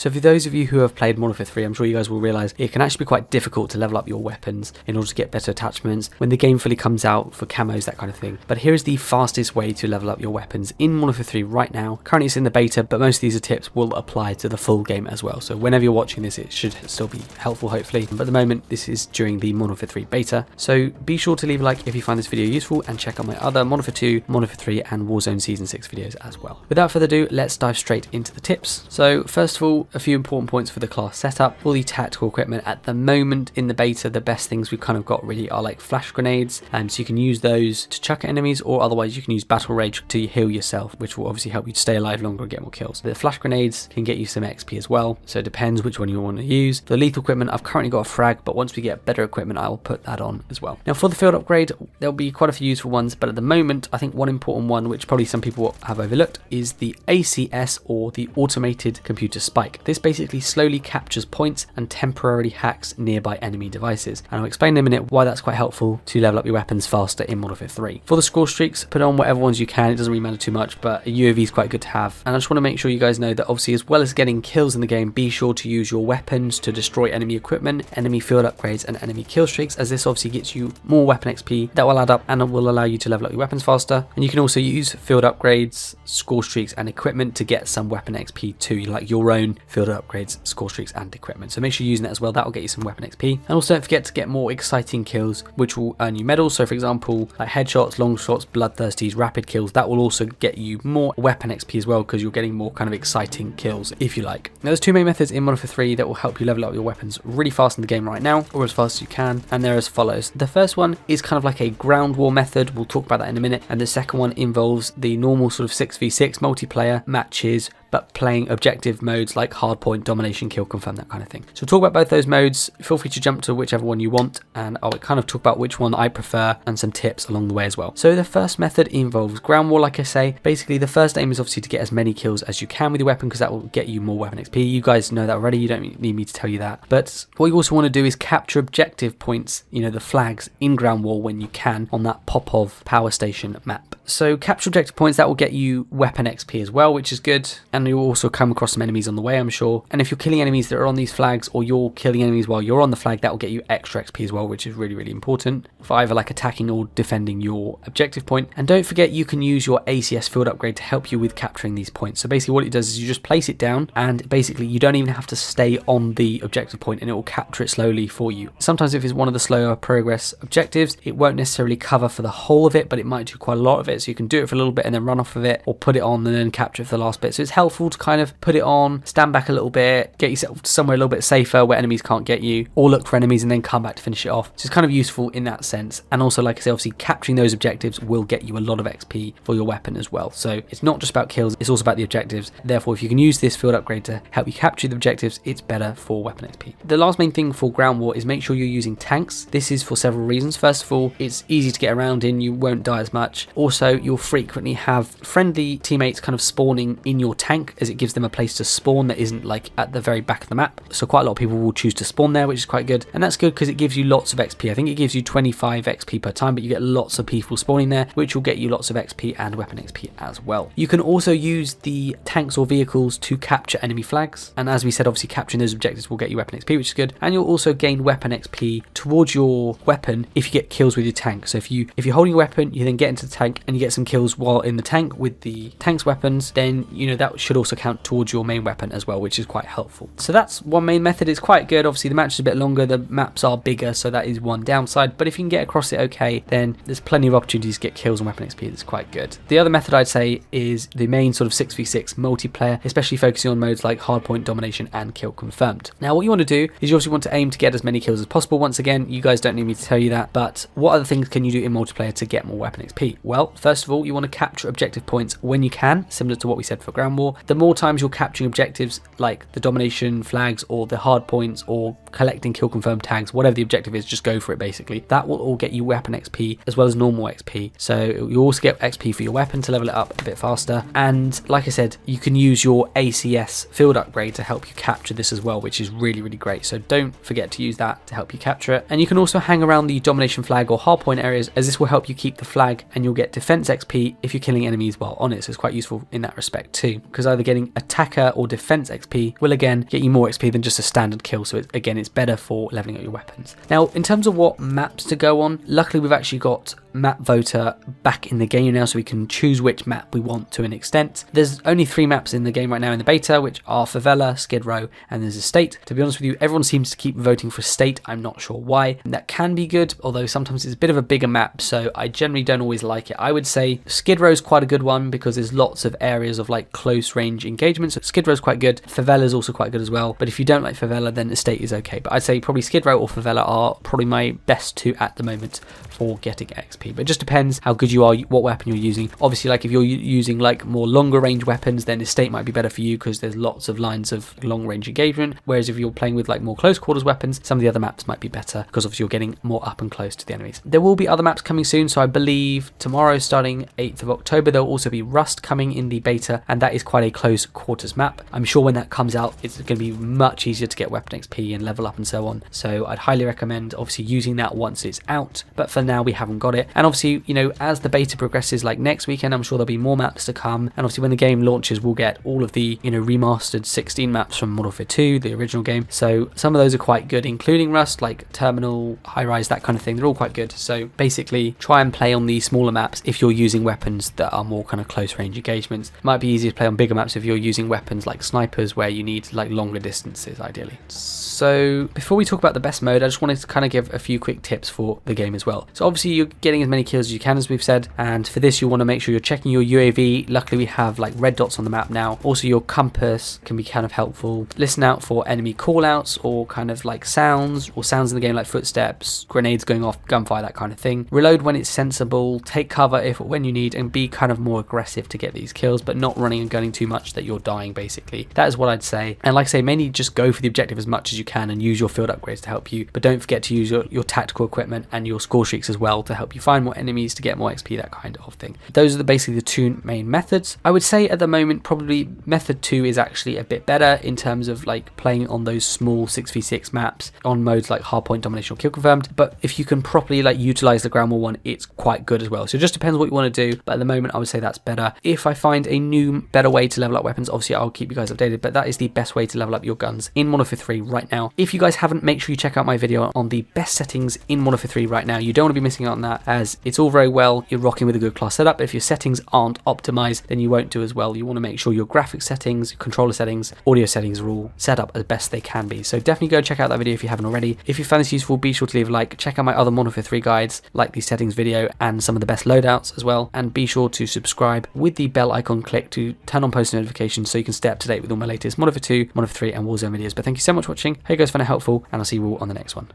So for those of you who have played Modern Warfare 3, I'm sure you guys will realise it can actually be quite difficult to level up your weapons in order to get better attachments when the game fully comes out for camos, that kind of thing. But here is the fastest way to level up your weapons in Modern Warfare 3 right now. Currently it's in the beta, but most of these tips will apply to the full game as well. So whenever you're watching this, it should still be helpful, hopefully. But at the moment, this is during the Modern Warfare 3 beta. So be sure to leave a like if you find this video useful, and check out my other Modern Warfare 2, Modern Warfare 3 and Warzone Season 6 videos as well. Without further ado, let's dive straight into the tips. So first of all, a few important points for the class setup. For the tactical equipment at the moment in the beta, the best things we've kind of got really are like flash grenades, so you can use those to chuck at enemies, or otherwise you can use battle rage to heal yourself, which will obviously help you to stay alive longer and get more kills. The flash grenades can get you some XP as well, so it depends which one you want to use. For the lethal equipment, I've currently got a frag, but once we get better equipment, I will put that on as well. Now for the field upgrade, there'll be quite a few useful ones, but at the moment, I think one important one, which probably some people have overlooked, is the ACS, or the Automated Computer Spike. This basically slowly captures points and temporarily hacks nearby enemy devices, and I'll explain in a minute why that's quite helpful to level up your weapons faster in Modern Warfare 3. For the score streaks, put on whatever ones you can, it doesn't really matter too much, but a UAV is quite good to have. And I just want to make sure you guys know that obviously, as well as getting kills in the game, be sure to use your weapons to destroy enemy equipment, enemy field upgrades and enemy kill streaks, as this obviously gets you more weapon XP that will add up and will allow you to level up your weapons faster. And you can also use field upgrades, score streaks and equipment to get some weapon XP too, like your own field upgrades, score streaks and equipment. So make sure you're using that as well, that will get you some weapon XP. And also don't forget to get more exciting kills, which will earn you medals. So for example, like headshots, long shots, bloodthirsties, rapid kills, that will also get you more weapon XP as well, because you're getting more kind of exciting kills, if you like. Now there's two main methods in Modern Warfare 3 that will help you level up your weapons really fast in the game right now, or as fast as you can, and they're as follows. The first one is kind of like a ground war method, we'll talk about that in a minute, and the second one involves the normal sort of 6v6 multiplayer matches, but playing objective modes like hardpoint, domination, kill confirm, that kind of thing. So we'll talk about both those modes. Feel free to jump to whichever one you want, and I'll kind of talk about which one I prefer and some tips along the way as well. So the first method involves ground war, like I say. Basically the first aim is obviously to get as many kills as you can with your weapon, because that will get you more weapon XP. You guys know that already, you don't need me to tell you that. But what you also want to do is capture objective points, you know, the flags in ground war when you can on that Popov power station map. So capture objective points, that will get you weapon XP as well, which is good. And you'll also come across some enemies on the way, I'm sure. And if you're killing enemies that are on these flags, or you're killing enemies while you're on the flag, that will get you extra XP as well, which is really, really important for either like attacking or defending your objective point. And don't forget, you can use your ACS field upgrade to help you with capturing these points. So basically what it does is you just place it down, and basically you don't even have to stay on the objective point, and it will capture it slowly for you. Sometimes if it's one of the slower progress objectives, it won't necessarily cover for the whole of it, but it might do quite a lot of it. So you can do it for a little bit and then run off of it, or put it on and then capture it for the last bit. So it's helpful to kind of put it on, stand back a little bit, get yourself somewhere a little bit safer where enemies can't get you, or look for enemies and then come back to finish it off. So it's kind of useful in that sense. And also, like I say, obviously capturing those objectives will get you a lot of XP for your weapon as well. So it's not just about kills, it's also about the objectives. Therefore, if you can use this field upgrade to help you capture the objectives, it's better for weapon XP. The last main thing for ground war is make sure you're using tanks. This is for several reasons. First of all, it's easy to get around in, you won't die as much. Also, you'll frequently have friendly teammates kind of spawning in your tank, as it gives them a place to spawn that isn't like at the very back of the map. So quite a lot of people will choose to spawn there, which is quite good. And that's good because it gives you lots of XP. I think it gives you 25 XP per time, but you get lots of people spawning there, which will get you lots of XP and weapon XP as well. You can also use the tanks or vehicles to capture enemy flags. And as we said, obviously capturing those objectives will get you weapon XP, which is good. And you'll also gain weapon XP towards your weapon if you get kills with your tank. So if you're holding your weapon, you then get into the tank and you get some kills while in the tank with the tank's weapons, then you know that should also count towards your main weapon as well, which is quite helpful. So that's one main method. It's quite good. Obviously the match is a bit longer, the maps are bigger, so that is one downside, but if you can get across it okay, then there's plenty of opportunities to get kills and weapon XP. That's quite good. The other method I'd say is the main sort of 6v6 multiplayer, especially focusing on modes like hardpoint, domination and kill confirmed. Now what you want to do is you obviously want to aim to get as many kills as possible. Once again, you guys don't need me to tell you that, but what other things can you do in multiplayer to get more weapon XP? Well, first of all, you want to capture objective points when you can, similar to what we said for ground war. The more times you're capturing objectives like the domination flags or the hard points or collecting kill confirmed tags, whatever the objective is, just go for it basically. That will all get you weapon XP as well as normal XP. So you also get XP for your weapon to level it up a bit faster. And like I said, you can use your ACS field upgrade to help you capture this as well, which is really, really great. So don't forget to use that to help you capture it. And you can also hang around the domination flag or hardpoint areas, as this will help you keep the flag, and you'll get defense XP if you're killing enemies while on it. So it's quite useful in that respect too, because because either getting attacker or defense XP will again get you more XP than just a standard kill. So again, it's better for leveling up your weapons. Now, in terms of what maps to go on, luckily we've actually got Map Voter back in the game now, so we can choose which map we want to an extent. There's only 3 maps in the game right now in the beta, which are Favela, Skid Row, and there's Estate. To be honest with you, everyone seems to keep voting for Estate. I'm not sure why. And that can be good, although sometimes it's a bit of a bigger map, so I generally don't always like it. I would say Skid Row is quite a good one because there's lots of areas of like close range engagement, so Skid Row is quite good. Favela is also quite good as well, but if you don't like Favela, then Estate is okay. But I'd say probably Skid Row or Favela are probably my best 2 at the moment for getting XP, but it just depends how good you are, what weapon you're using. Obviously, like if you're using like more longer range weapons, then Estate might be better for you because there's lots of lines of long range engagement, whereas if you're playing with like more close quarters weapons, some of the other maps might be better because obviously you're getting more up and close to the enemies. There will be other maps coming soon, so I believe tomorrow, starting 8th of October, there'll also be Rust coming in the beta, and that is quite a close quarters map. I'm sure when that comes out, it's going to be much easier to get weapon XP and level up and so on, so I'd highly recommend obviously using that once it's out, but for now we haven't got it. And obviously, you know, as the beta progresses, like next weekend, I'm sure there'll be more maps to come, and obviously when the game launches, we'll get all of the, you know, remastered 16 maps from Modern Warfare 2, the original game. So some of those are quite good, including Rust, like Terminal, High Rise, that kind of thing. They're all quite good. So basically try and play on the smaller maps if you're using weapons that are more kind of close range engagements. It might be easier to play on bigger maps if you're using weapons like snipers where you need like longer distances ideally. So before we talk about the best mode, I just wanted to kind of give a few quick tips for the game as well. So obviously you're getting as many kills as you can, as we've said, and for this you want to make sure you're checking your UAV. Luckily we have like red dots on the map now. Also your compass can be kind of helpful. Listen out for enemy callouts or kind of like sounds in the game like footsteps, grenades going off, gunfire, that kind of thing. Reload when it's sensible, take cover when you need, and be kind of more aggressive to get these kills, but not running and gunning too much that you're dying basically. That is what I'd say. And like I say, mainly just go for the objective as much as you can and use your field upgrades to help you, but don't forget to use your tactical equipment and your score streaks as well to help you find more enemies, to get more XP, that kind of thing. Those are basically the 2 main methods. I would say at the moment probably method 2 is actually a bit better in terms of like playing on those small 6v6 maps on modes like hardpoint, domination or kill confirmed, but if you can properly like utilize the ground war one, it's quite good as well. So it just depends what you want to do, but at the moment I would say that's better. If I find a new better way to level up weapons, obviously I'll keep you guys updated, but that is the best way to level up your guns in Modern Warfare 3 right now. If you guys haven't, make sure you check out my video on the best settings in Modern Warfare 3 right now. You don't want to be missing out on that, as it's all very well you're rocking with a good class setup, but if your settings aren't optimized, then you won't do as well. You want to make sure your graphics settings, controller settings, audio settings are all set up as best they can be. So definitely go check out that video if you haven't already. If you found this useful, be sure to leave a like, check out my other Modern Warfare 3 guides like the settings video and some of the best loadouts as well, and be sure to subscribe with the bell icon clicked to turn on post notifications so you can stay up to date with all my latest Modern Warfare 2, Modern Warfare 3 and Warzone videos. But thank you so much for watching. Hope you guys found it helpful, and I'll see you all on the next one.